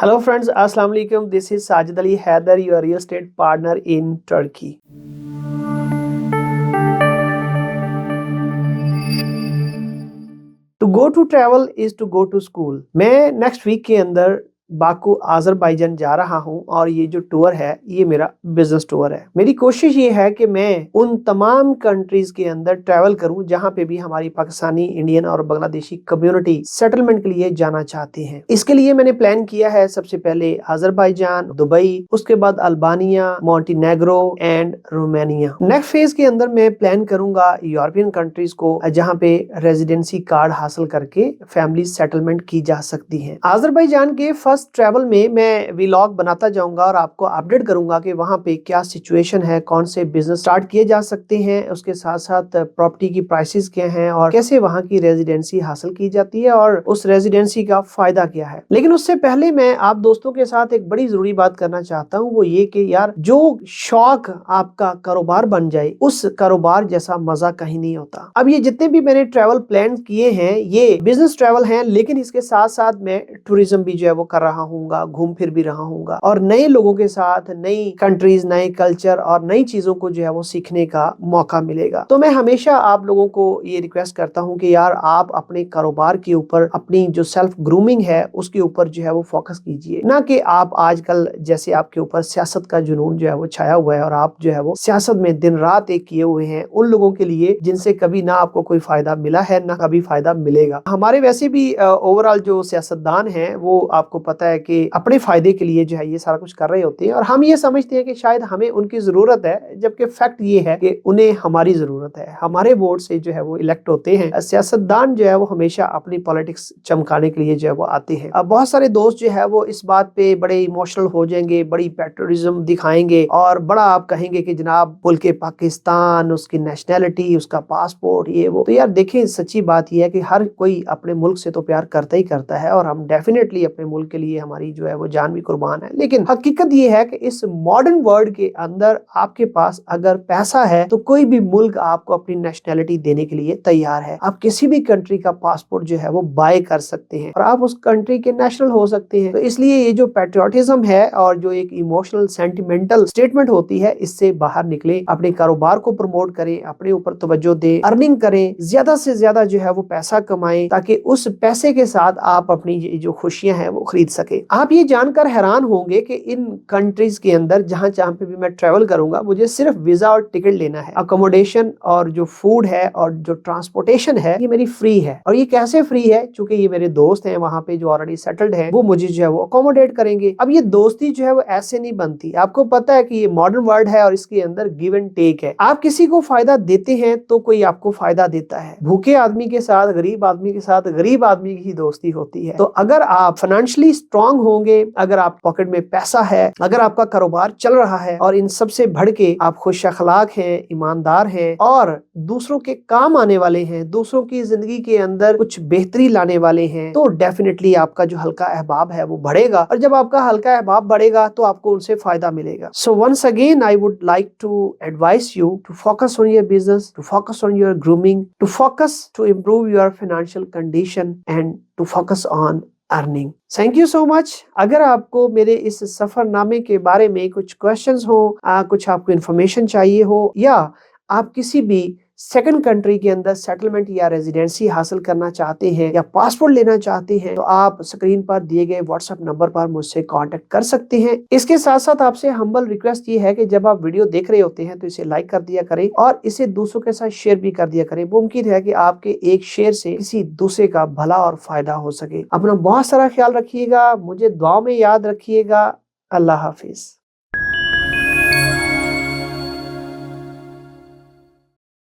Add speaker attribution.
Speaker 1: Hello friends, Assalamu alaikum. This is Sajid Ali Haider, your real estate partner in Turkey. To go to travel is to go to school. मैं next week के अंदर Baku Azerbaijan जा रहा हूं और ये जो tour है ये मेरा बिजनेस टूर है। मेरी कोशिश ये है कि मैं उन तमाम कंट्रीज के अंदर ट्रैवल करूं जहां पे भी हमारी पाकिस्तानी, इंडियन और बांग्लादेशी कम्युनिटी सेटलमेंट के लिए जाना चाहती है। इसके लिए मैंने प्लान किया है सबसे पहले आज़रबाईजान, दुबई, उसके बाद Albania, Montenegro and Romania. Next phase के अंदर मैं प्लान करूंगा यूरोपियन कंट्रीज को जहाँ पे रेजिडेंसी कार्ड हासिल करके फैमिली सेटलमेंट की जा सकती है। आज़रबाईजान के फर्स्ट ट्रैवल में मैं व्लॉग बनाता जाऊंगा और आपको अपडेट करूंगा कि वहां पे क्या सिचुएशन है, कौन से बिजनेस स्टार्ट किए जा सकते हैं, उसके साथ साथ प्रॉपर्टी की प्राइसेस क्या हैं और कैसे वहां की रेजिडेंसी हासिल की जाती है और उस रेजिडेंसी का फायदा क्या है। लेकिन उससे पहले मैं आप दोस्तों के साथ एक बड़ी जरूरी बात करना चाहता हूँ, वो ये कि यार जो शौक आपका कारोबार बन जाए उस कारोबार जैसा मजा कहीं नहीं होता। अब ये जितने भी मैंने ट्रैवल प्लान किए हैं ये बिजनेस ट्रैवल हैं, लेकिन इसके साथ साथ मैं टूरिज्म भी जो है वो कर रहा हूँगा, घूम फिर भी रहा हूँगा और नए लोगों के साथ नई कंट्रीज, नए कल्चर और नई चीजों को जो है वो सीखने का मौका मिलेगा। तो मैं हमेशा आप लोगों को ये रिक्वेस्ट करता हूँ कि यार आप अपने कारोबार के ऊपर, अपनी जो सेल्फ ग्रूमिंग है उसके ऊपर जो है वो फोकस कीजिए, ना कि आप आजकल जैसे आपके ऊपर सियासत का जुनून जो है वो छाया हुआ है और आप जो है वो सियासत में दिन रात एक किए हुए हैं उन लोगों के लिए जिनसे कभी ना आपको कोई फायदा मिला है ना कभी फायदा मिलेगा। हमारे वैसे भी ओवरऑल जो सियासतदान हैं वो आपको पता है कि अपने फायदे के लिए जो है ये सारा कुछ कर रहे होते हैं और हम ये समझते हैं कि शायद हमें उनकी जरूरत है, जबकि फैक्ट ये है कि उन्हें हमारी जरूरत है। हमारे वोट से जो है वो इलेक्ट होते हैं। सियासतदान जो है वो हमेशा अपनी पॉलिटिक्स चमकाने के लिए जो है वो आते हैं। अब बहुत सारे दोस्त जो है वो इस बात पे बड़े इमोशनल हो जाएंगे, बड़ी पैट्रियटिज्म दिखाएंगे और बड़ा आप कहेंगे कि जनाब मुल्क पाकिस्तान, उसकी नेशनैलिटी, उसका पासपोर्ट, ये वो। तो यार देखें, सच्ची बात यह है कि हर कोई अपने मुल्क से तो प्यार करता ही करता है और हम डेफिनेटली अपने मुल्क के लिए हमारी जो है वो जान भी कुर्बान है। लेकिन हकीकत ये है कि इस मॉडर्न वर्ल्ड के अंदर आपके पास अगर पैसा है तो कोई भी मुल्क आपको अपनी नेशनैलिटी देने के लिए तैयार है। आप किसी भी कंट्री का पासपोर्ट जो है वो बाय कर सकते हैं और आप उस कंट्री के नेशनल हो सकते हैं। तो इसलिए ये जो पैट्रियोटिज्म है और जो एक इमोशनल सेंटिमेंटल स्टेटमेंट होती है, इससे बाहर निकले, अपने कारोबार को प्रमोट करें, अपने ऊपर तवज्जो दें, अर्निंग करें, ज्यादा से ज्यादा जो है वो पैसा कमाएं ताकि उस पैसे के साथ आप अपनी जो खुशियां हैं वो खरीद सके। आप ये जानकर हैरान होंगे कि इन कंट्रीज के अंदर जहां जहां पे भी मैं ट्रैवल करूंगा मुझे सिर्फ वीजा और टिकट लेना है, अकोमोडेशन और जो फूड है और जो ट्रांसपोर्टेशन है ये मेरी फ्री है। और ये कैसे फ्री है? चूंकि ये मेरे दोस्त हैं वहां पे जो ऑलरेडी सेटल्ड हैं, वो मुझे जो है वो अकोमोडेट करेंगे। अब ये दोस्ती जो है वो ऐसे नहीं बनती। आपको पता है कि ये मॉडर्न वर्ल्ड है और इसके अंदर गिव एंड टेक है। आप किसी को फायदा देते हैं तो कोई आपको फायदा देता है। भूखे आदमी के साथ, गरीब आदमी के साथ, गरीब आदमी की ही दोस्ती होती है। तो अगर आप फाइनेंशियली स्ट्रांग होंगे, अगर आप पॉकेट में पैसा है, अगर आपका कारोबार चल रहा है और इन सब से बढ़ के आप खुश अखलाक हैं, ईमानदार हैं और दूसरों के काम आने वाले हैं, दूसरों की जिंदगी के अंदर कुछ बेहतरी लाने वाले हैं, तो डेफिनेटली आपका जो हल्का अहबाब है वो बढ़ेगा और जब आपका हल्का अहबाब बढ़ेगा तो आपको उनसे फायदा मिलेगा। So once again I would like to advice you to focus on your business, to focus on your grooming, to focus to improve your financial condition and to focus on earning. Thank you so much. अगर आपको मेरे इस सफरनामे के बारे में कुछ questions हो, कुछ आपको इन्फॉर्मेशन चाहिए हो या आप किसी भी सेकंड कंट्री के अंदर सेटलमेंट या रेजिडेंसी हासिल करना चाहते हैं या पासपोर्ट लेना चाहते हैं तो आप स्क्रीन पर दिए गए व्हाट्सएप नंबर पर मुझसे कांटेक्ट कर सकते हैं। इसके साथ साथ आपसे हम्बल रिक्वेस्ट ये है कि जब आप वीडियो देख रहे होते हैं तो इसे लाइक कर दिया करें और इसे दूसरों के साथ शेयर भी कर दिया करें। मुमकिन है कि आपके एक शेयर से किसी दूसरे का भला और फायदा हो सके। अपना बहुत सारा ख्याल रखिएगा, मुझे दुआ में याद रखिएगा। अल्लाह हाफिज।